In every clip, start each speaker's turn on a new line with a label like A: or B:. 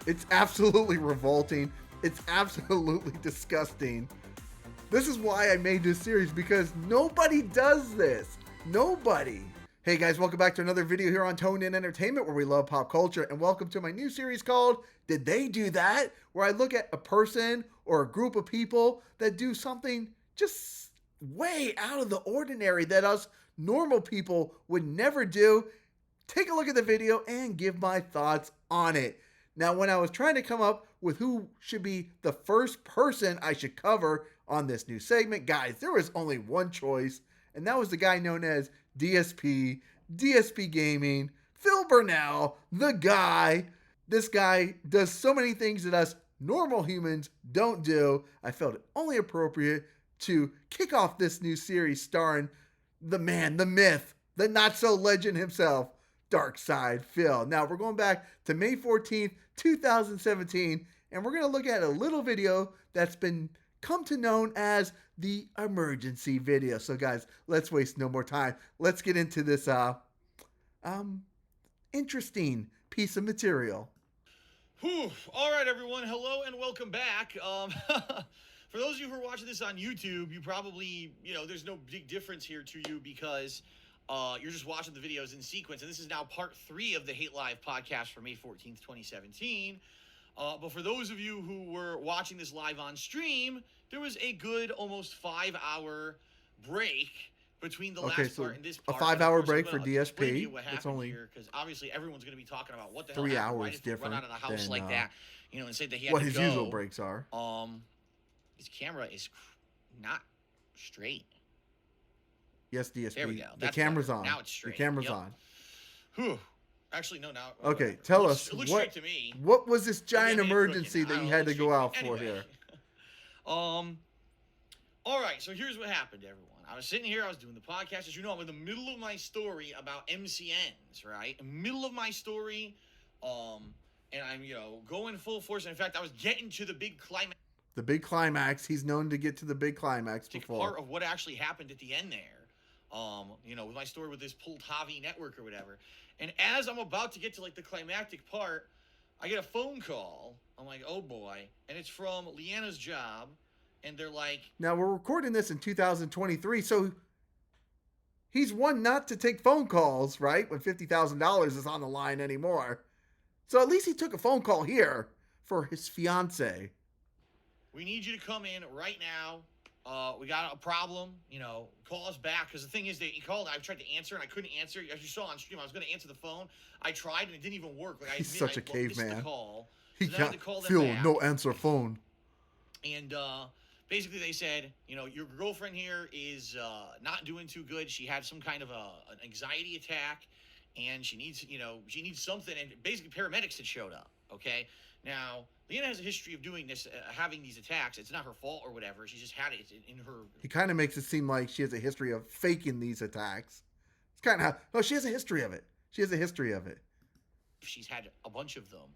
A: It's absolutely revolting. It's absolutely disgusting. This is why I made this series, because nobody does this. Nobody. Hey guys, welcome back to another video here on Tone In Entertainment, where we love pop culture, and welcome to my new series called Did They Do That? Where I look at a person or a group of people that do something just way out of the ordinary that us normal people would never do. Take a look at the video and give my thoughts on it. Now, when I was trying to come up with who should be the first person I should cover on this new segment, guys, there was only one choice, and that was the guy known as DSP Gaming, Phil Burnell, the guy. This guy does so many things that us normal humans don't do. I felt it only appropriate to kick off this new series starring the man, the myth, the not-so-legend himself, Dark Syde Phil. Now, we're going back to May 14th, 2017, and we're going to look at a little video that's been come to known as the emergency video. So, guys, let's waste no more time. Let's get into this interesting piece of material.
B: Whew. All right, everyone. Hello and welcome back. For those of you who are watching this on YouTube, you probably, there's no big difference here to you because you're just watching the videos in sequence. And this is now part 3 of the Hate Live podcast for May 14th, 2017. But for those of you who were watching this live on stream, there was a good almost 5-hour break between the last part and this part.
A: A 5-hour break for DSP.
B: It's only here because obviously everyone's going to be talking about what the hell
A: 3
B: happened,
A: hours
B: right?
A: different.
B: Run out of the house like that, and say that he had
A: what
B: to
A: his
B: go.
A: usual breaks are.
B: His camera is not straight.
A: Yes, DSP.
B: There we go.
A: The camera's on.
B: Now it's straight.
A: The camera's on.
B: Whew. Actually, no. Now.
A: Okay, tell us
B: it looks straight to me.
A: What was this giant emergency that you had to go out for here?
B: All right. So here's what happened, everyone. I was sitting here. I was doing the podcast. As you know, I'm in the middle of my story about MCNs. Right, in the middle of my story. And I'm going full force. And in fact, I was getting to the big climax.
A: The big climax. He's known to get to the big climax before.
B: Part of what actually happened at the end there. With my story with this Poltavi network or whatever. And as I'm about to get to like the climactic part, I get a phone call. I'm like, oh boy. And it's from Leanna's job. And they're like,
A: now we're recording this in 2023. So he's one not to take phone calls, right? When $50,000 is on the line anymore. So at least he took a phone call here for his fiance.
B: We need you to come in right now. We got a problem, call us back. Because the thing is that he called, I tried to answer and I couldn't answer. As you saw on stream, I was going to answer the phone. I tried and it didn't even work. Like,
A: He's such a caveman.
B: He
A: can't feel no answer phone.
B: And basically they said, your girlfriend here is not doing too good. She had some kind of an anxiety attack and she needs something. And basically paramedics had showed up, okay? Now, Leanna has a history of doing this, having these attacks. It's not her fault or whatever. She just had it in her...
A: He kind of makes it seem like she has a history of faking these attacks. It's kind of how... No, she has a history of it. She has a history of it.
B: She's had a bunch of them.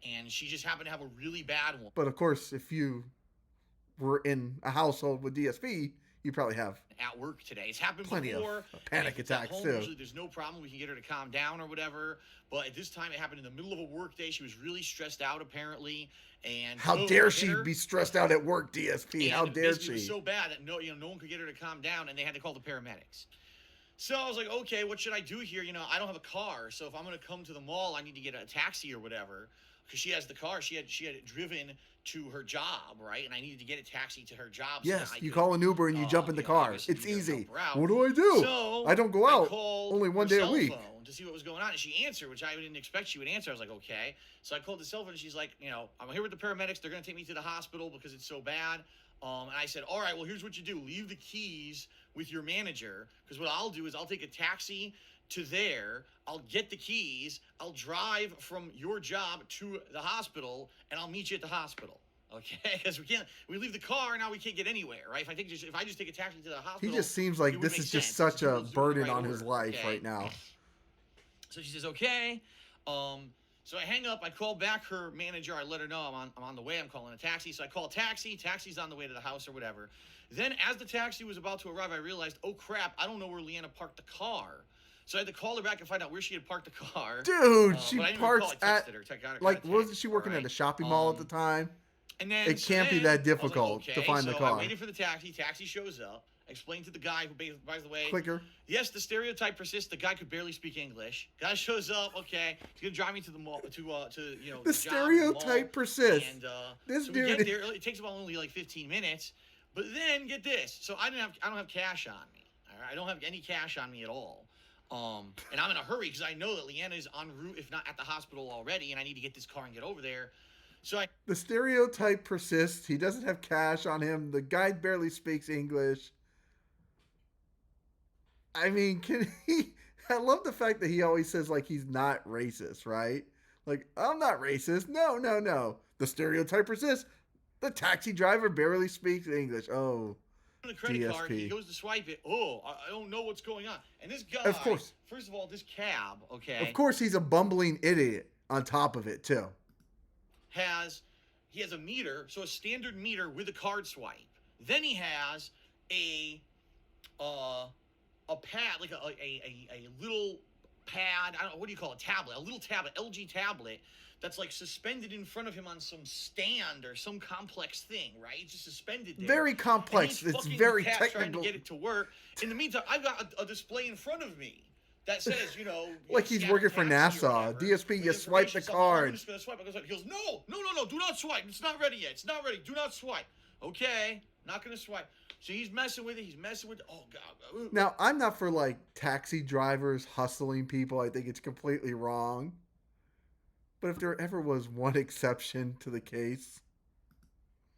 B: And she just happened to have a really bad one.
A: But, of course, if you were in a household with DSP, you probably have...
B: At work today. It's happened
A: plenty
B: before.
A: Of panic attacks,
B: home,
A: too.
B: Usually there's no problem. We can get her to calm down or whatever. But at this time, it happened in the middle of a work day. She was really stressed out, apparently. And
A: how dare she be stressed out at work, DSP? How dare she?
B: It was so bad that no one could get her to calm down, and they had to call the paramedics. So I was like, okay, what should I do here? I don't have a car, so if I'm going to come to the mall, I need to get a taxi or whatever. Because she has the car. She had driven to her job, right? And I needed to get a taxi to her job.
A: Yes, you call an Uber and you jump in the car. It's easy. What do?
B: So
A: I don't go out. Only one day a week.
B: To see what was going on, and she answered, which I didn't expect she would answer. I was like, okay. So I called the cell phone, and she's like, I'm here with the paramedics. They're going to take me to the hospital because it's so bad. And I said, all right, well, here's what you do. Leave the keys with your manager, because what I'll do is I'll take a taxi to there. I'll get the keys. I'll drive from your job to the hospital, and I'll meet you at the hospital. Okay, because we leave the car, now we can't get anywhere, right? If I just take a taxi to the hospital,
A: he just seems like this is just such a burden on his life right now.
B: So she says, okay. So I hang up. I call back her manager. I let her know I'm on the way. I'm calling a taxi. So I call a taxi. Taxi's on the way to the house or whatever. Then as the taxi was about to arrive, I realized, oh crap, I don't know where Leanna parked the car. So I had to call her back and find out where she had parked the car.
A: Dude, she
B: but I didn't
A: parks
B: even call. I
A: at,
B: texted her. I got her
A: like,
B: text,
A: wasn't she working
B: all
A: at
B: right?
A: a shopping mall at the time?
B: And then
A: It can't be that
B: I was like,
A: difficult to
B: okay.
A: find the
B: So
A: car.
B: I waited for the taxi. Taxi shows up. I explained to the guy who, by the way,
A: Clicker.
B: yes, the stereotype persists. The guy could barely speak English. Guy shows up. Okay, he's gonna drive me to the mall. To you know.
A: The stereotype persists.
B: And
A: This
B: so
A: dude.
B: we get there. It takes about only like 15 minutes. But then get this. So I don't have cash on me. All right? I don't have any cash on me at all. And I'm in a hurry because I know that Leanna is en route, if not at the hospital already, and I need to get this car and get over there. So
A: The stereotype persists. He doesn't have cash on him. The guy barely speaks English. I mean, can he? I love the fact that he always says like he's not racist, right? Like, I'm not racist. No, no, no. The stereotype persists. The taxi driver barely speaks English. Oh,
B: the credit
A: DSP.
B: card, he goes to swipe it. Oh, I don't know what's going on. And this guy,
A: Of course.
B: First of all, this cab, okay,
A: Of course, he's a bumbling idiot on top of it too.
B: he has a meter, so a standard meter with a card swipe. Then he has a pad, like a little pad. I don't know, what do you call it? Tablet, a little tablet, LG tablet that's like suspended in front of him on some stand or some complex thing, right? It's just suspended there.
A: Very complex.
B: And he's
A: It's
B: fucking
A: very
B: with Pat
A: technical.
B: trying to get it to work. In the meantime, I've got a display in front of me that says, you know,
A: Like he's working for NASA. DSP, you swipe the card.
B: I'm just gonna swipe. He goes, no, do not swipe. It's not ready yet. It's not ready. Do not swipe. Okay, not gonna swipe. So he's messing with it. Oh God.
A: Now, I'm not for like taxi drivers hustling people. I think it's completely wrong. But if there ever was one exception to the case,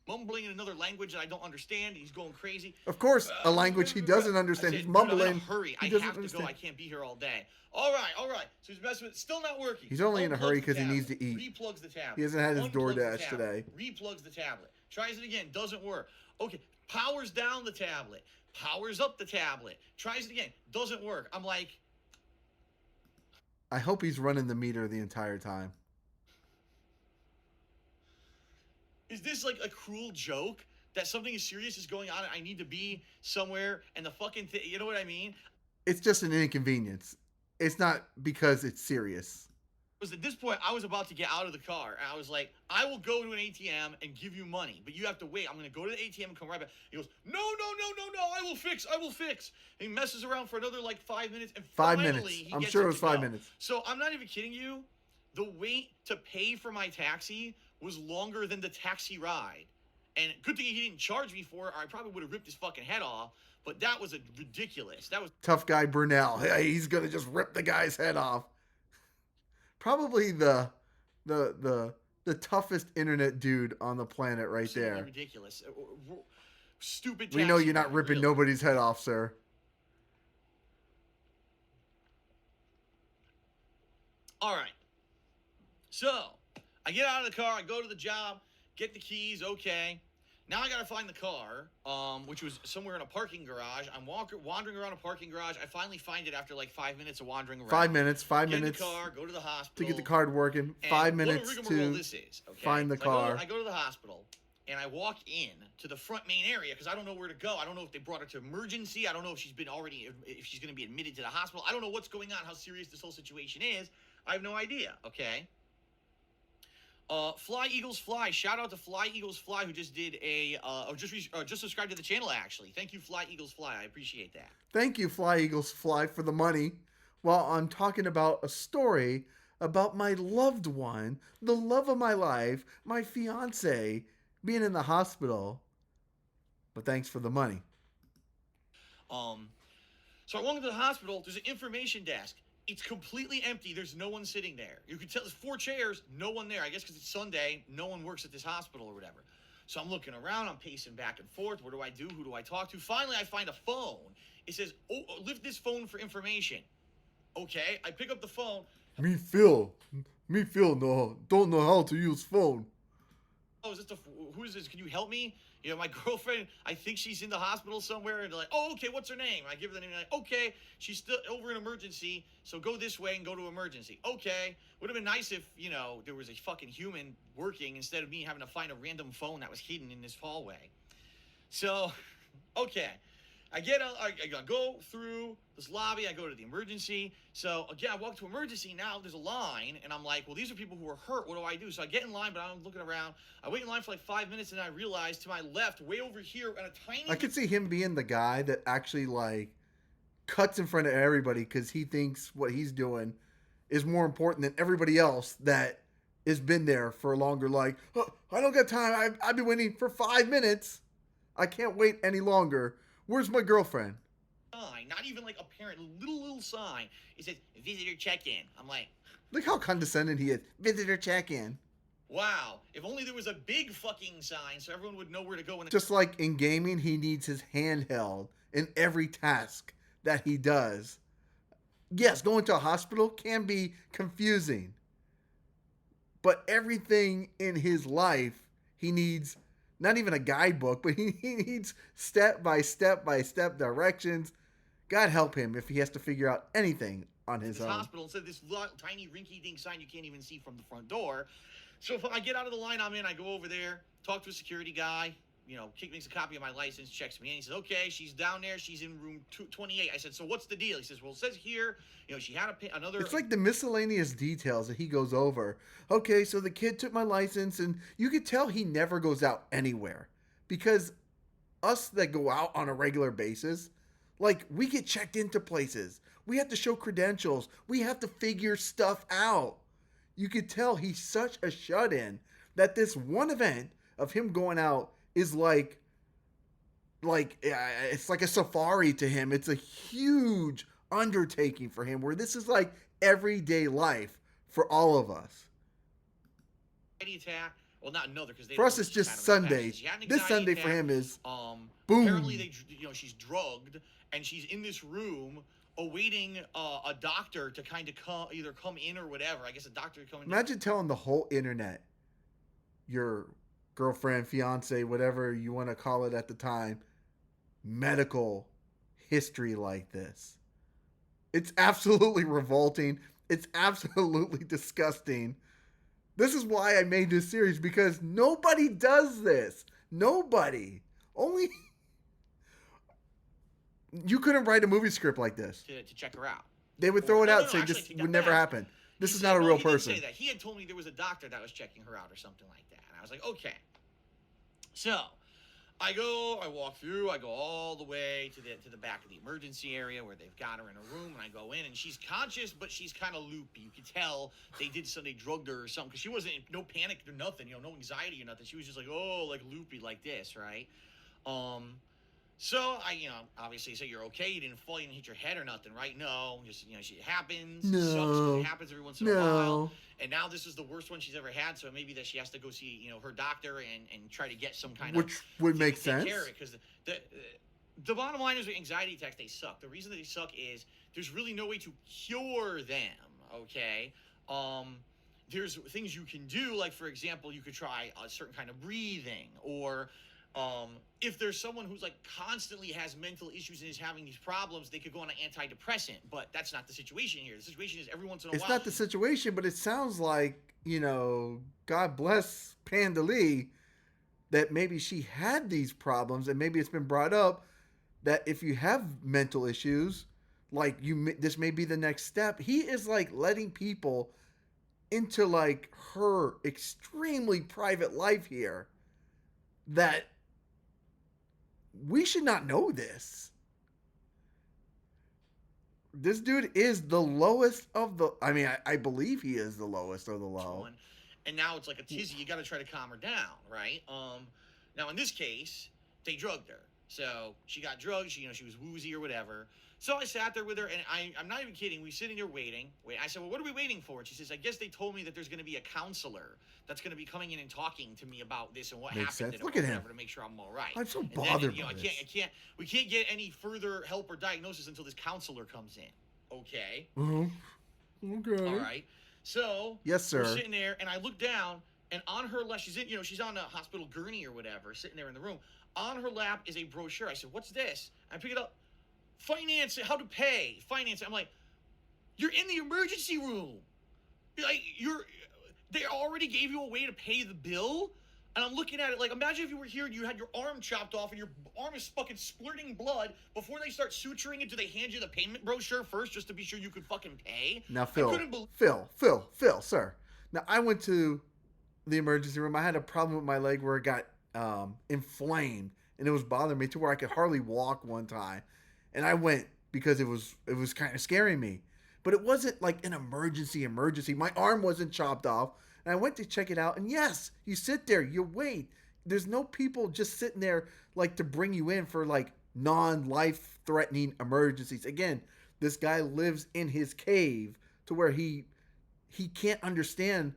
B: mumbling in another language that I don't understand. He's going crazy.
A: of course, a language he doesn't understand.
B: I said,
A: He's mumbling.
B: I'm in a hurry. I
A: He doesn't
B: have to
A: understand.
B: go. I can't be here all day. All right. So he's messing with it. Still not working.
A: He's only in a
B: Unplugs
A: hurry
B: the
A: 'cause he
B: tablet.
A: needs to eat.
B: Replugs the tablet.
A: He hasn't had his
B: Unplugs the
A: DoorDash
B: tablet.
A: today.
B: Replugs the tablet. Tries it again. Doesn't work. Okay. Powers down the tablet. Powers up the tablet. Tries it again. Doesn't work. I'm like,
A: I hope he's running the meter the entire time.
B: is this like a cruel joke that something serious is going on and I need to be somewhere and the fucking thing, you know what I mean?
A: It's just an inconvenience. It's not because it's serious.
B: Was at this point I was about to get out of the car and I was like, I will go to an ATM and give you money, but you have to wait. I'm going to go to the ATM and come right back. He goes, no, I will fix. And he messes around for another like 5 minutes and
A: 5
B: finally
A: minutes.
B: he
A: I'm
B: gets
A: sure it
B: it
A: was
B: to
A: 5
B: go.
A: minutes.
B: So I'm not even kidding you. The wait to pay for my taxi was longer than the taxi ride. And good thing he didn't charge me for it, or I probably would have ripped his fucking head off. But that was ridiculous. That was
A: Tough guy Brunel. Hey, he's gonna just rip the guy's head off. Probably the toughest internet dude on the planet right
B: absolutely
A: there.
B: ridiculous. Stupid.
A: We know
B: taxi
A: you're not
B: driver,
A: ripping
B: really.
A: nobody's head off, sir.
B: All right. So I get out of the car. I go to the job. Get the keys. Okay. Now I gotta find the car, which was somewhere in a parking garage. I'm wandering around a parking garage. I finally find it after like 5 minutes of wandering around.
A: 5 minutes. 5
B: Get
A: minutes
B: in the car. Go to the hospital
A: to get the card working.
B: and
A: 5
B: what a
A: minutes
B: rigmarole
A: to
B: this is, okay?
A: find the
B: So
A: car.
B: I go to the hospital and I walk in to the front main area because I don't know where to go. I don't know if they brought her to emergency. I don't know if she's going to be admitted to the hospital. I don't know what's going on, how serious this whole situation is. I have no idea. Okay. Fly Eagles Fly. Shout out to Fly Eagles Fly who just did just subscribed to the channel actually. Thank you, Fly Eagles Fly. I appreciate that.
A: Thank you, Fly Eagles Fly, for the money. While I'm talking about a story about my loved one, the love of my life, my fiance, being in the hospital. But thanks for the money.
B: So I walk into the hospital. There's an information desk. It's completely empty. There's no one sitting there. You can tell there's 4 chairs, no one there. I guess because it's Sunday, no one works at this hospital or whatever. So I'm looking around. I'm pacing back and forth. What do I do? Who do I talk to? Finally, I find a phone. It says, "Oh, lift this phone for information." Okay, I pick up the phone.
A: Me Phil, don't know how to use phone.
B: Oh, who is this? Can you help me? You know, my girlfriend, I think she's in the hospital somewhere. And they're like, oh, okay, what's her name? I give her the name. Like, okay, she's still over in emergency. So go this way and go to emergency. Okay. Would have been nice if, you know, there was a fucking human working instead of me having to find a random phone that was hidden in this hallway. So, okay. I get out, I go through this lobby, I go to the emergency. So again, I walk to emergency, now there's a line, and I'm like, well, these are people who are hurt, what do I do? So I get in line, but I'm looking around. I wait in line for like 5 minutes, and I realize to my left, way over here, on a tiny...
A: I could see him being the guy that actually, like, cuts in front of everybody because he thinks what he's doing is more important than everybody else that has been there for longer. Like, oh, I don't got time. I've been waiting for 5 minutes. I can't wait any longer. Where's my girlfriend?
B: Not even like a parent, little sign. It says, visitor check-in. I'm like...
A: Look how condescending he is. Visitor check-in.
B: Wow. If only there was a big fucking sign so everyone would know where to go.
A: Just like in gaming, he needs his handheld in every task that he does. Yes, going to a hospital can be confusing. But everything in his life, he needs not even a guidebook, but he needs step by step directions. God help him if he has to figure out anything on his own.
B: Hospital instead of this tiny rinky-dink sign you can't even see from the front door. So if I get out of the line I'm in, I go over there, talk to a security guy, makes a copy of my license, checks me in. He says, okay, she's down there. She's in room 28. I said, so what's the deal? He says, well, it says here, she had another... It's
A: like the miscellaneous details that he goes over. Okay, so the kid took my license, and you could tell he never goes out anywhere. Because us that go out on a regular basis, like, we get checked into places. We have to show credentials. We have to figure stuff out. You could tell he's such a shut-in that this one event of him going out is like it's like a safari to him. It's a huge undertaking for him, where this is like everyday life for all of us.
B: Attack. Well, not another, because
A: for us it's just Sunday. This Sunday for him is boom.
B: Apparently she's drugged and she's in this room awaiting a doctor to kind of come in or whatever. I guess a doctor to come in.
A: Imagine telling the whole internet, your girlfriend, fiance, whatever you want to call it at the time, medical history like this. It's absolutely revolting. It's absolutely disgusting. This is why I made this series, because nobody does this. Nobody. Only... You couldn't write a movie script like this.
B: To check her out.
A: They would throw it out and say this would never happen. This is not a real person.
B: He didn't say that. He had told me there was a doctor that was checking her out or something like that. And I was like, okay. So, I walk through, I go all the way to the back of the emergency area where they've got her in a room, and I go in, and she's conscious, but she's kind of loopy. You could tell they drugged her or something, because she wasn't, no panic or nothing, no anxiety or nothing. She was just like, oh, like loopy like this, right? So I, obviously say you're okay. You didn't fall, you didn't hit your head or nothing, right? No, just, it happens.
A: No.
B: It sucks. It happens every once in a while. And now this is the worst one she's ever had. So maybe that she has to go see, her doctor and try to get some kind of...
A: Which would make sense.
B: Because the bottom line is with anxiety attacks, they suck. The reason that they suck is there's really no way to cure them, okay? There's things you can do, like, for example, you could try a certain kind of breathing, or... if there's someone who's like constantly has mental issues and is having these problems, they could go on an antidepressant, but that's not the situation here. The situation is every once in a while.
A: It's not the situation, but it sounds like, God bless PandaLee, that maybe she had these problems, and maybe it's been brought up that if you have mental issues, like this may be the next step. He is like letting people into like her extremely private life here that we should not know this. This dude is the lowest of the... I mean, I believe he is the lowest of the low.
B: And now it's like a tizzy. You got to try to calm her down, right? Now, in this case, they drugged her. So she got drugged. She was woozy or whatever. So I sat there with her, and I'm not even kidding. We sitting there waiting. I said, well, what are we waiting for? And she says, I guess they told me that there's going to be a counselor that's going to be coming in and talking to me about this and what happened.
A: Look at him.
B: To make sure I'm all right.
A: I'm so bothered by this.
B: We can't get any further help or diagnosis until this counselor comes in. Okay.
A: Mm-hmm. Okay.
B: All right. So
A: yes, sir.
B: We're sitting there, and I look down, and on her lap, she's on a hospital gurney or whatever, sitting there in the room. On her lap is a brochure. I said, what's this? I pick it up. Finance, how to pay, finance. I'm like, you're in the emergency room. Like, they already gave you a way to pay the bill. And I'm looking at it like, imagine if you were here and you had your arm chopped off and your arm is fucking splurting blood. Before they start suturing it, do they hand you the payment brochure first just to be sure you could fucking pay?
A: Now, Phil, sir. Now, I went to the emergency room. I had a problem with my leg where it got inflamed, and it was bothering me to where I could hardly walk one time. And I went because it was kind of scaring me. But it wasn't like an emergency. My arm wasn't chopped off. And I went to check it out. And yes, you sit there, you wait. There's no people just sitting there like to bring you in for like non-life threatening emergencies. Again, this guy lives in his cave to where he can't understand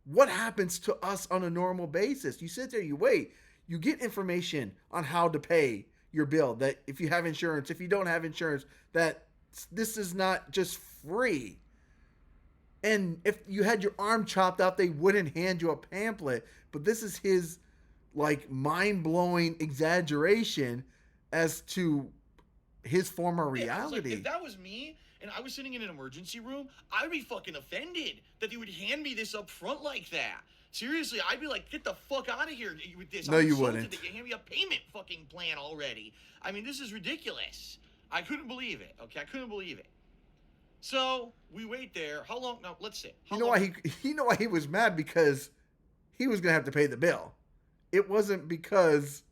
A: what happens to us on a normal basis. You sit there, you wait. You get information on how to pay your bill. That if you have insurance, if you don't have insurance, that this is not just free. And if you had your arm chopped off, they wouldn't hand you a pamphlet. But this is his like mind-blowing exaggeration as to his former reality.
B: Like, if that was me and I was sitting in an emergency room, I would be fucking offended that they would hand me this up front like that. Seriously, I'd be like, get the fuck out of here with this.
A: No, you wouldn't.
B: That you hand me a payment fucking plan already. I mean, this is ridiculous. I couldn't believe it. Okay, I couldn't believe it. So we wait there. How long? Now let's see.
A: You know why he was mad? Because he was gonna have to pay the bill. It wasn't because,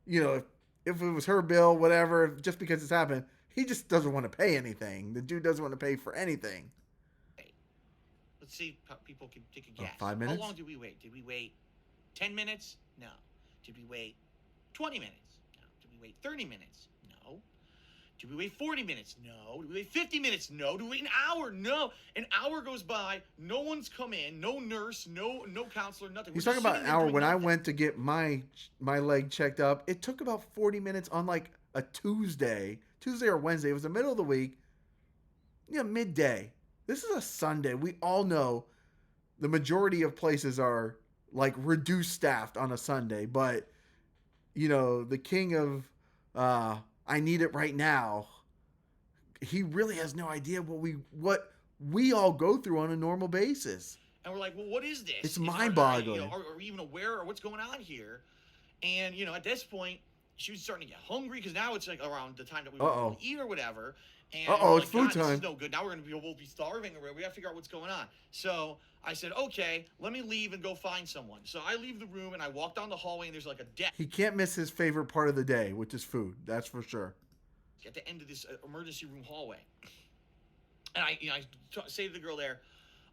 A: you know, if it was her bill, whatever. Just because it's happened, he just doesn't want to pay anything. The dude doesn't want to pay for anything.
B: Let's see how people can take a guess.
A: 5 minutes?
B: How long did we wait? Did we wait 10 minutes? No. Did we wait 20 minutes? No. Did we wait 30 minutes? No. Did we wait 40 minutes? No. Did we wait 50 minutes? No. Did we wait an hour? No. An hour goes by. No one's come in. No nurse. No counselor. Nothing.
A: He's talking about an hour. When I went to get my leg checked up, it took about 40 minutes on like a Tuesday or Wednesday. It was the middle of the week. Yeah, midday. This is a Sunday. We all know the majority of places are like reduced staffed on a Sunday, but you know, the king of I need it right now. He really has no idea what we all go through on a normal basis.
B: And we're like, well, what is this?
A: It's mind-boggling.
B: Are we even aware of what's going on here? And you know, at this point, she was starting to get hungry because now it's like around the time that we were to eat or whatever. And
A: it's food time.
B: This is no good. Now we'll be starving or we got to figure out what's going on. So I said, okay, let me leave and go find someone. So I leave the room and I walk down the hallway and there's like a desk.
A: He can't miss his favorite part of the day, which is food. That's for sure.
B: At the end of this emergency room hallway. And I say to the girl there,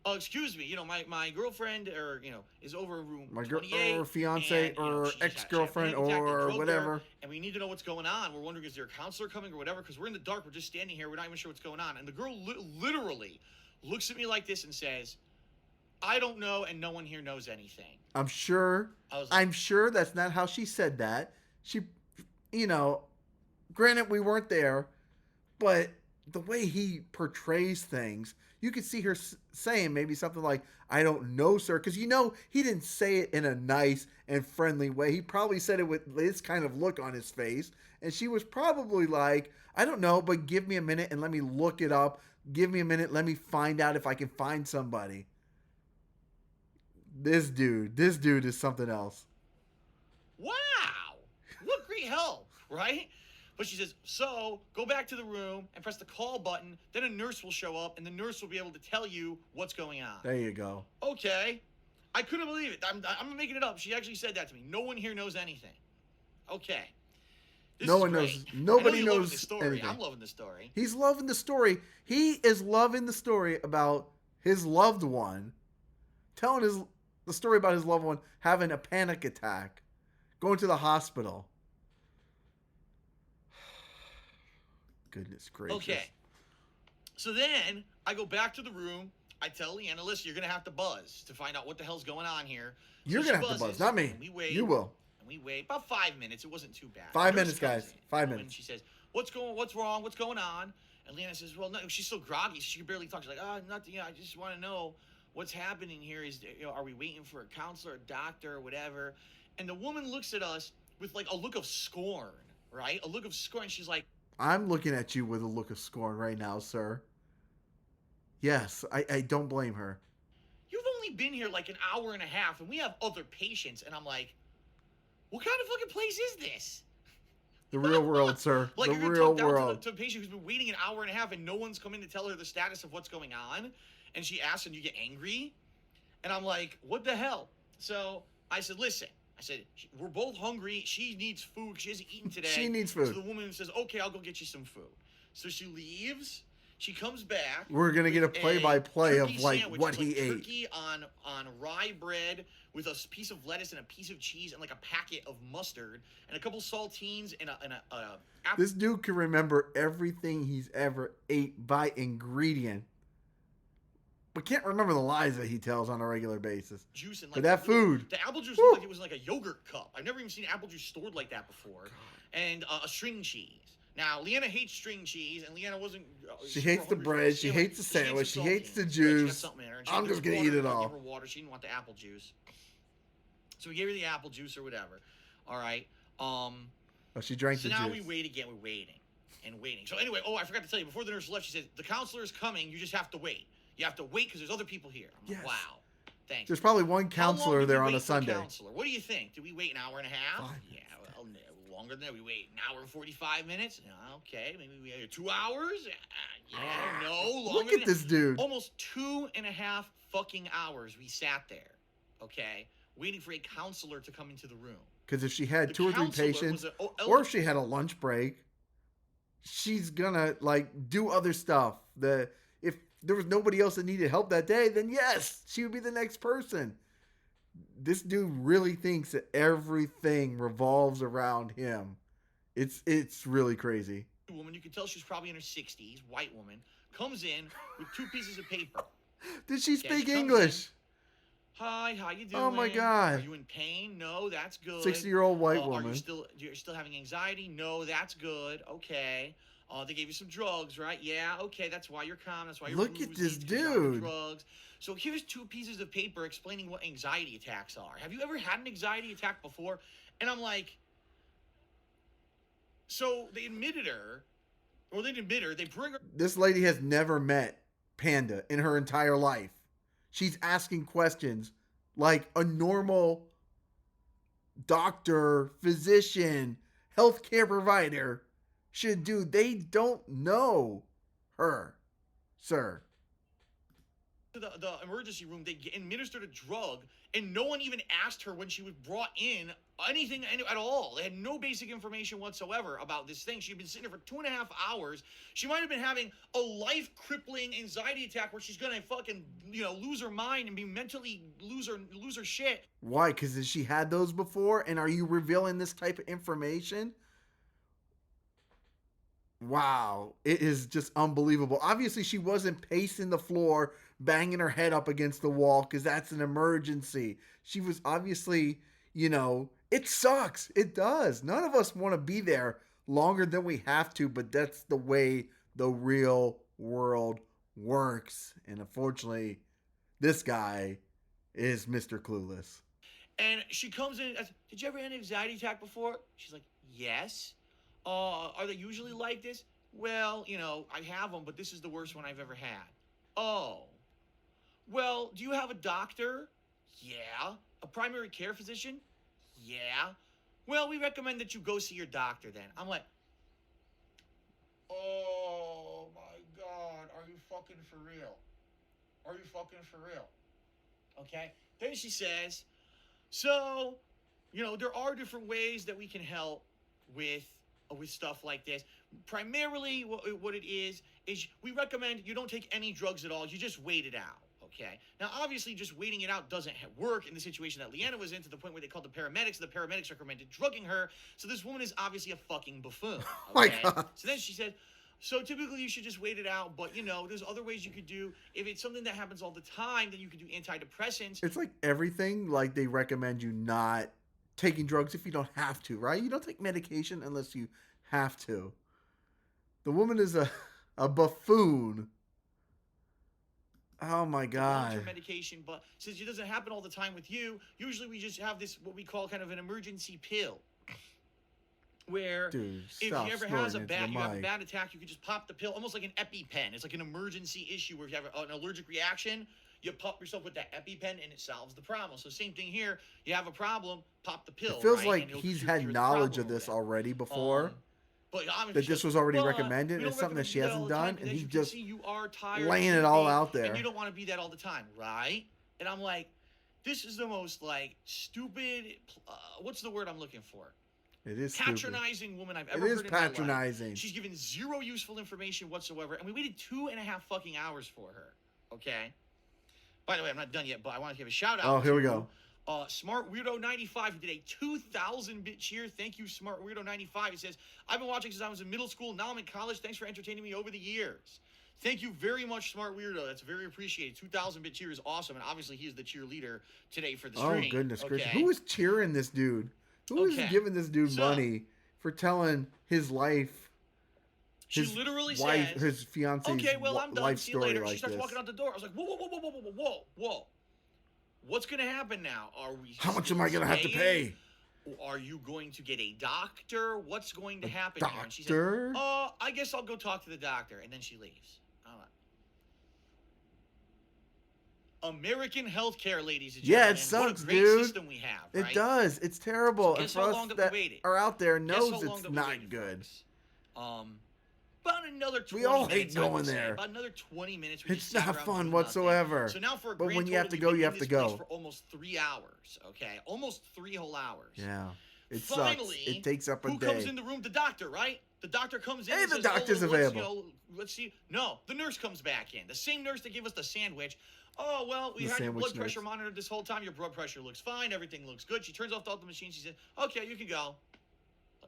B: oh, excuse me, you know, my girlfriend or, you know, is over room 28.
A: Or fiance and, or ex-girlfriend or whatever.
B: And we need to know what's going on. We're wondering, is there a counselor coming or whatever? Because we're in the dark. We're just standing here. We're not even sure what's going on. And the girl literally looks at me like this and says, I don't know, and no one here knows anything.
A: I'm sure that's not how she said that. She, you know, granted we weren't there, but the way he portrays things, you could see her saying maybe something like, I don't know, sir. Because, you know, he didn't say it in a nice and friendly way. He probably said it with this kind of look on his face. And she was probably like, I don't know, but give me a minute and let me look it up. Give me a minute. Let me find out if I can find somebody. This dude is something else.
B: Wow. What great help, right? But she says, so go back to the room and press the call button. Then a nurse will show up and the nurse will be able to tell you what's going on.
A: There you go.
B: Okay. I couldn't believe it. I'm making it up. She actually said that to me. No one here knows anything. Okay.
A: No one knows. Nobody knows
B: the story.
A: anything.
B: I'm loving the story.
A: He's loving the story. He is loving the story about his loved one, telling the story about his loved one having a panic attack, going to the hospital. Goodness gracious.
B: Okay. So then I go back to the room. I tell Leanna, listen, you're going to have to buzz to find out what the hell's going on here.
A: You're going to have to buzz, not me.
B: We wait.
A: You will.
B: And we wait about 5 minutes. It wasn't too bad.
A: 5 minutes, guys. 5 minutes.
B: And she says, what's wrong? What's going on? And Leanna says, well, no, she's so groggy. She can barely talk. She's like, nothing. I just want to know what's happening here. Are we waiting for a counselor, a doctor, or whatever? And the woman looks at us with like a look of scorn, right? A look of scorn. She's like,
A: I'm looking at you with a look of scorn right now, sir. Yes, I don't blame her.
B: You've only only been here like an hour and a half, and we have other patients. And I'm like, what kind of fucking place is this?
A: The real world, sir.
B: Like,
A: the
B: you're
A: real
B: gonna talk down
A: world.
B: to a patient who's been waiting an hour and a half, and no one's come in to tell her the status of what's going on. And she asks, and you get angry. And I'm like, what the hell? So I said, listen. I said, we're both hungry. She needs food. She hasn't eaten today.
A: She needs food.
B: So the woman says, okay, I'll go get you some food. So she leaves. She comes back.
A: We're going to get a play-by-play of, like, what he ate.
B: Turkey on rye bread with a piece of lettuce and a piece of cheese and, like, a packet of mustard and a couple saltines and a apple.
A: This dude can remember everything he's ever ate by ingredient. But can't remember the lies that he tells on a regular basis.
B: Juice and, like,
A: but that food.
B: The apple juice looked like it was like a yogurt cup. I've never even seen apple juice stored like that before. God. And a string cheese. Now, Leanna hates string cheese, and Leanna wasn't.
A: She hates the bread. She hates the sandwich. She hates the juice. I'm just gonna eat it all.
B: Give her water. She didn't want the apple juice, so we gave her the apple juice or whatever. All right. Oh,
A: she drank the juice.
B: So now we wait again. We're waiting and waiting. So anyway, I forgot to tell you before the nurse left. She said the counselor is coming. You just have to wait. You have to wait because there's other people here. I'm like, wow. Thanks.
A: There's probably one counselor there on a Sunday.
B: Counselor? What do you think? Do we wait an hour and a half?
A: 5
B: Yeah, well, longer than that. We wait an hour and 45 minutes. Okay, maybe we wait 2 hours. Yeah, no, longer.
A: Look at this dude.
B: Almost 2.5 fucking hours we sat there. Okay, waiting for a counselor to come into the room.
A: Because if she had 2 or 3 patients, or if she had a lunch break, she's gonna like do other stuff. If there was nobody else that needed help that day, then yes, she would be the next person. This dude really thinks that everything revolves around him. It's really crazy.
B: Woman, you can tell she's probably in her 60s, white woman, comes in with 2 pieces of paper.
A: Did she speak English?
B: Hi, how you doing?
A: Oh my God.
B: Are you in pain? No, that's good.
A: 60-year-old white woman.
B: You're still having anxiety? No, that's good. Okay. They gave you some drugs, right? Yeah, okay, that's why you're calm. That's why you're
A: Look at this dude.
B: Drugs. So here's 2 pieces of paper explaining what anxiety attacks are. Have you ever had an anxiety attack before? And I'm like, so they admitted her, or they didn't admit her, they bring her.
A: This lady has never met Panda in her entire life. She's asking questions like a normal doctor, physician, healthcare provider should do. They don't know her, sir.
B: The emergency room, they administered a drug, and no one even asked her when she was brought in anything at all. They had no basic information whatsoever about this thing. She had been sitting there for 2.5 hours. She might have been having a life-crippling anxiety attack where she's gonna fucking, lose her mind and be mentally lose her shit.
A: Why? Because she had those before, and are you revealing this type of information? Wow, it is just unbelievable. Obviously, she wasn't pacing the floor, banging her head up against the wall because that's an emergency. She was obviously, it sucks. It does. None of us want to be there longer than we have to, but that's the way the real world works. And unfortunately, this guy is Mr. Clueless.
B: And she comes in and asks, did you ever have an anxiety attack before? She's like, yes. Are they usually like this? Well, I have them, but this is the worst one I've ever had. Oh. Well, do you have a doctor? Yeah. A primary care physician? Yeah. Well, we recommend that you go see your doctor then. I'm like, oh my God, are you fucking for real? Are you fucking for real? Okay. Then she says, so, there are different ways that we can help with stuff like this. Primarily, what it is we recommend you don't take any drugs at all. You just wait it out, okay? Now, obviously, just waiting it out doesn't work in the situation that Leanna was in, to the point where they called the paramedics. The paramedics recommended drugging her. So this woman is obviously a fucking buffoon, okay?
A: My God.
B: So then she said, so typically you should just wait it out, but, there's other ways you could do. If it's something that happens all the time, then you could do antidepressants.
A: It's like everything, like they recommend you not taking drugs if you don't have to, right? You don't take medication unless you have to. The woman is a buffoon. Oh my God.
B: Long-term medication, but since it doesn't happen all the time with you, usually we just have this, what we call kind of an emergency pill. Where
A: dude,
B: if you ever you have a bad attack, you could just pop the pill, almost like an EpiPen. It's like an emergency issue where if you have an allergic reaction, You pop yourself with that EpiPen and it solves the problem. So same thing here. You have a problem, pop the pill.
A: It feels
B: right?
A: like he's had knowledge of this already before.
B: But
A: that this was already recommended. It's something that she hasn't done, and he's just
B: you are tired,
A: laying it all out there.
B: And you don't want to be that all the time, right? And I'm like, this is the most like stupid. What's the word I'm looking for?
A: It is
B: patronizing
A: stupid.
B: woman I've ever heard in
A: patronizing.
B: my life. She's given zero useful information whatsoever, and we waited 2.5 fucking hours for her. Okay. By the way, I'm not done yet, but I want to give a shout out.
A: Oh, here we go.
B: Smart Weirdo 95 who did a 2,000-bit cheer. Thank you, Smart Weirdo 95. He says, I've been watching since I was in middle school. Now I'm in college. Thanks for entertaining me over the years. Thank you very much, Smart Weirdo. That's very appreciated. 2,000-bit cheer is awesome, and obviously he is the cheerleader today for the stream.
A: Oh, goodness gracious. Who is cheering this dude? Who is giving this dude money for telling his life?
B: She literally
A: wife,
B: says,
A: his fiance's
B: okay, well, I'm done.
A: life
B: See you
A: story
B: later.
A: like
B: She starts
A: this.
B: walking out the door. I was like, whoa. What's going to happen now? Are we?
A: How much am I going to have to pay?
B: Are you going to get a doctor? What's going to happen
A: doctor?
B: here? And she said, I guess I'll go talk to the doctor. And then she leaves. American healthcare, ladies and gentlemen.
A: Yeah, it sucks,
B: what a great
A: dude.
B: system we have, right?
A: It does. It's terrible.
B: So guess
A: and for
B: how long
A: us
B: that we waited?
A: are out there
B: Guess
A: knows
B: how long
A: it's
B: that we
A: not
B: waited,
A: good.
B: folks? About another 20
A: we all
B: minutes,
A: hate going there.
B: About another 20 minutes.
A: It's not fun whatsoever.
B: So now for a
A: but
B: grand
A: when you have to
B: total,
A: go, you
B: we've
A: have
B: been
A: to
B: in this
A: go.
B: place for almost 3 hours. Okay, almost 3 whole hours.
A: Yeah, it
B: Finally,
A: sucks. It takes up a
B: who
A: day.
B: comes in the room? The doctor, right? The doctor comes in.
A: Hey,
B: and
A: the
B: says,
A: doctor's available.
B: Let's see. No, the nurse comes back in. The same nurse that gave us the sandwich. Oh, well, we
A: The
B: had your blood
A: sandwich
B: pressure
A: nurse.
B: monitored this whole time. Your blood pressure looks fine. Everything looks good. She turns off all the machines. She said, okay, you can go.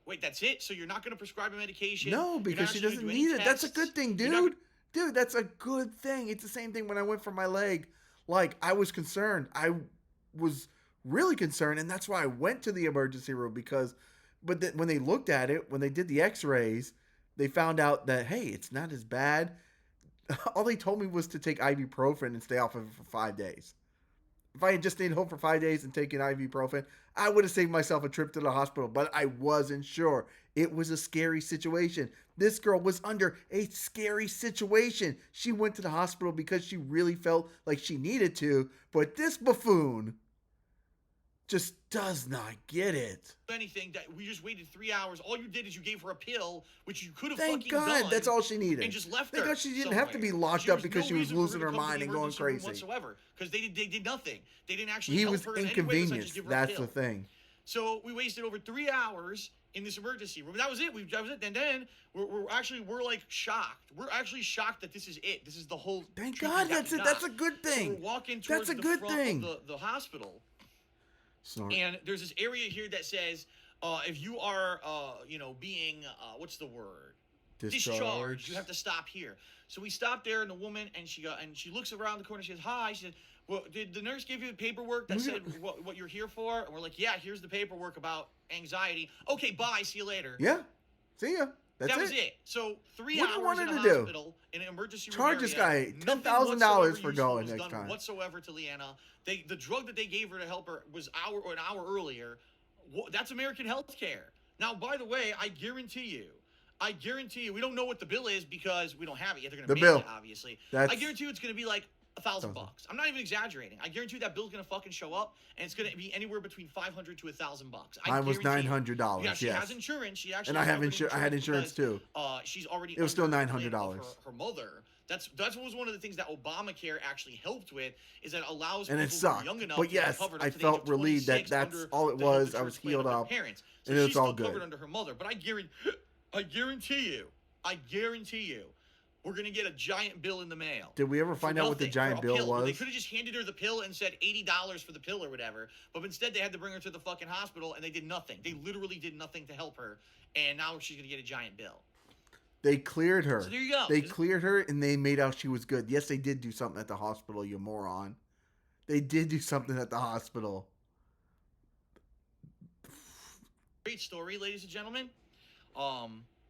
B: Wait, that's it? So you're not going to prescribe a medication?
A: No, because she doesn't need it. That's a good thing, dude. Dude, that's a good thing. It's the same thing when I went for my leg. Like, I was concerned. I was really concerned, and that's why I went to the emergency room because, when they looked at it, when they did the x-rays, they found out that, hey, it's not as bad. All they told me was to take ibuprofen and stay off of it for 5 days. If I had just stayed home for 5 days and taken ibuprofen, I would have saved myself a trip to the hospital, but I wasn't sure. It was a scary situation. This girl was under a scary situation. She went to the hospital because she really felt like she needed to, but this buffoon just does not get it.
B: Anything that we just waited 3 hours. All you did is you gave her a pill, which you could have
A: Thank
B: fucking
A: God,
B: done.
A: that's all she needed.
B: And just left
A: Thank
B: her.
A: God she didn't
B: somewhere.
A: have to be locked up because she was losing her mind and going crazy.
B: Whatsoever, because they did nothing. They didn't actually.
A: He
B: help
A: was
B: her in any way
A: inconvenienced.
B: besides just give her a
A: That's
B: pill.
A: the thing.
B: So we wasted over 3 hours in this emergency room. That was it. That was it. And then we're like shocked. We're actually shocked that this is it. This is the whole.
A: Thank God, that's it. That's a good thing.
B: So we're walking towards
A: That's a good
B: the front
A: thing.
B: of the hospital.
A: Snort.
B: And there's this area here that says, if you are, being, what's the word? Discharged. You have to stop here. So we stopped there, and the woman, and she looks around the corner. She says, "Hi." She said, "Well, did the nurse give you the paperwork that said what you're here for?" And we're like, "Yeah, here's the paperwork about anxiety." Okay, bye. See you later.
A: Yeah. See ya. That
B: was it. So 3
A: What do you
B: hours
A: want
B: in
A: her
B: a
A: to do?
B: hospital in an emergency room
A: Charge this
B: area.
A: guy $10,000 for going
B: Nothing
A: next time.
B: whatsoever to Leanna. The drug that they gave her to help her was an hour earlier. That's American healthcare. Now, by the way, I guarantee you, we don't know what the bill is because we don't have it yet. They're going to mail it, obviously. I guarantee you it's going to be like $1,000 bucks. I'm not even exaggerating. I guarantee you that bill's going to fucking show up, and it's going to be anywhere between $500 to $1,000 bucks.
A: Mine was $900.
B: Yeah, she
A: yes.
B: has insurance. She actually
A: and I had insurance too.
B: She's already.
A: It was still $900.
B: Her mother. That's what was one of the things that Obamacare actually helped with, is that allows
A: and
B: people
A: it sucked.
B: who are young enough
A: but
B: to
A: yes,
B: be covered up
A: I
B: to the age
A: felt
B: of
A: relieved that
B: 26
A: that's
B: under
A: all it
B: the
A: was.
B: health
A: I was
B: insurance plan
A: healed
B: of her
A: up,
B: parents. So
A: and it was
B: she's
A: all
B: still
A: good.
B: covered under her mother. But I guarantee you, we're gonna get a giant bill in the mail.
A: Did we ever find out what the giant bill was?
B: They could have just handed her the pill and said $80 for the pill or whatever. But instead, they had to bring her to the fucking hospital, and they did nothing. They literally did nothing to help her, and now she's gonna get a giant bill.
A: They cleared her.
B: So there you go.
A: They cleared her, and they made out she was good. Yes, they did do something at the hospital, you moron. They did do something at the hospital.
B: Great story, ladies and gentlemen.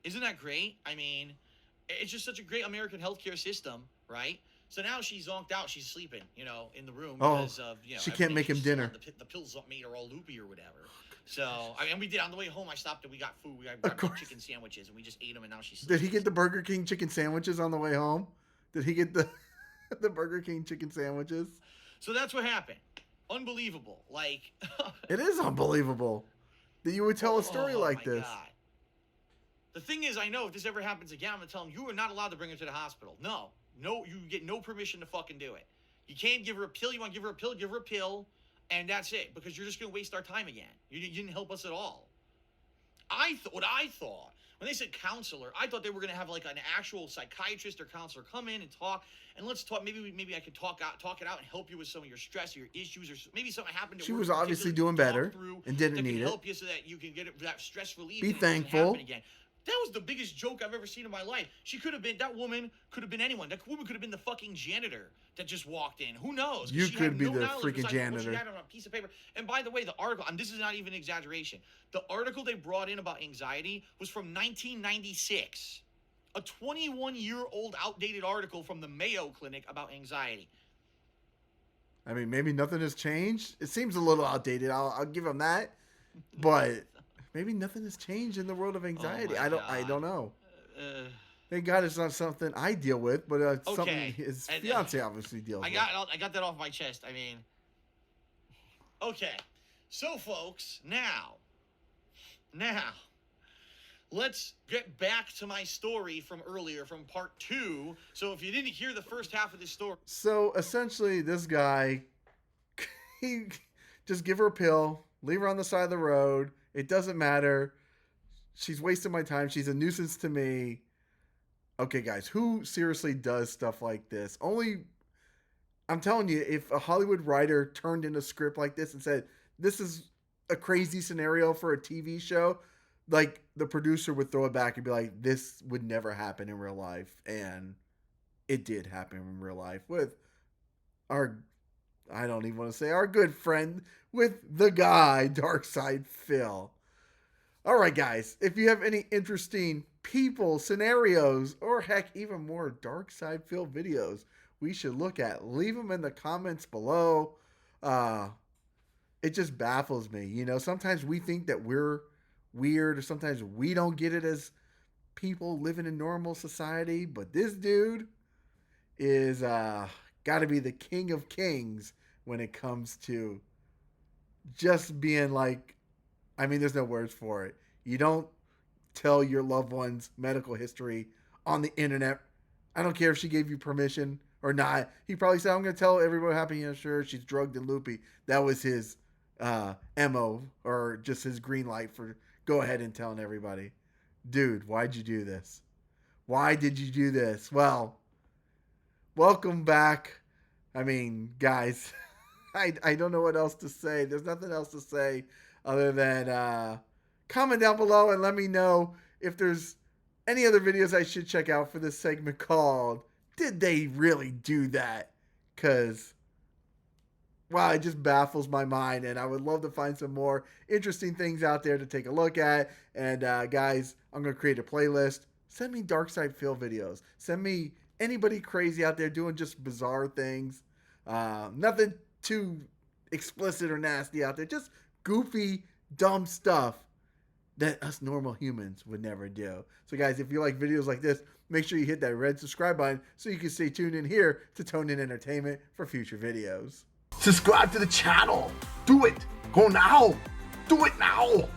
B: Isn't that great? I mean, it's just such a great American healthcare system, right? So now she's zonked out. She's sleeping, in the room because of,
A: she can't make him dinner.
B: The pills made her all loopy or whatever. So, we did. On the way home, I stopped and we got food. We got chicken sandwiches, and we just ate them, and now she's sleeping.
A: Did he get the Burger King chicken sandwiches on the way home? Did he get the... The Burger King chicken sandwiches.
B: So that's what happened. Unbelievable. Like,
A: it is unbelievable that you would tell a story like this. God.
B: The thing is, I know if this ever happens again, I'm going to tell them, you are not allowed to bring her to the hospital. No, you get no permission to fucking do it. You can't give her a pill. You want to give her a pill, give her a pill, and that's it, because you're just going to waste our time again. You didn't help us at all. What I thought, when they said counselor, I thought they were going to have like an actual psychiatrist or counselor come in and talk, and let's talk. Maybe I could talk it out and help you with some of your stress, or your issues, or maybe something happened.
A: She was obviously doing better and didn't need it.
B: Help you so that you can get that stress relief.
A: Be thankful.
B: Again. That was the biggest joke I've ever seen in my life. That woman could have been anyone. That woman could have been the fucking janitor that just walked in. Who knows?
A: You could be the freaking janitor.
B: She had on a piece of paper. And by the way, the article, and this is not even an exaggeration, the article they brought in about anxiety was from 1996. A 21-year-old outdated article from the Mayo Clinic about anxiety.
A: I mean, maybe nothing has changed. It seems a little outdated. I'll give them that. But maybe nothing has changed in the world of anxiety. I don't know. Thank God it's not something I deal with, but it's something his fiance obviously deals with.
B: I got that off my chest. I mean, okay. So, folks, now, let's get back to my story from earlier, from part 2. So if you didn't hear the first half of this story.
A: So, essentially, this guy, he just give her a pill, leave her on the side of the road. It doesn't matter. She's wasting my time. She's a nuisance to me. Okay, guys, who seriously does stuff like this? I'm telling you, if a Hollywood writer turned in a script like this and said, this is a crazy scenario for a TV show, like the producer would throw it back and be like, this would never happen in real life. And it did happen in real life with I don't even want to say our good friend, with the guy, Dark Syde Phil. All right, guys, if you have any interesting people, scenarios, or heck, even more Dark Syde Phil videos we should look at, leave them in the comments below. It just baffles me. You know, sometimes we think that we're weird, or sometimes we don't get it as people living in normal society, but this dude is got to be the king of kings when it comes to just being like, I mean, there's no words for it. You don't tell your loved one's medical history on the internet. I don't care if she gave you permission or not. He probably said, I'm going to tell everybody what happened. Yeah, sure, she's drugged and loopy. That was his MO, or just his green light for go ahead and telling everybody. Dude, why'd you do this? Why did you do this? Well, welcome back. I mean, guys, I don't know what else to say. There's nothing else to say other than comment down below and let me know if there's any other videos I should check out for this segment called Did They Really Do That? Because, wow, it just baffles my mind, and I would love to find some more interesting things out there to take a look at. And guys, I'm going to create a playlist. Send me Dark Syde Phil videos. Send me anybody crazy out there doing just bizarre things. Nothing too explicit or nasty out there. Just goofy, dumb stuff that us normal humans would never do. So guys, if you like videos like this, make sure you hit that red subscribe button so you can stay tuned in here to Tone In Entertainment for future videos.
C: Subscribe to the channel. Do it. Go now. Do it now.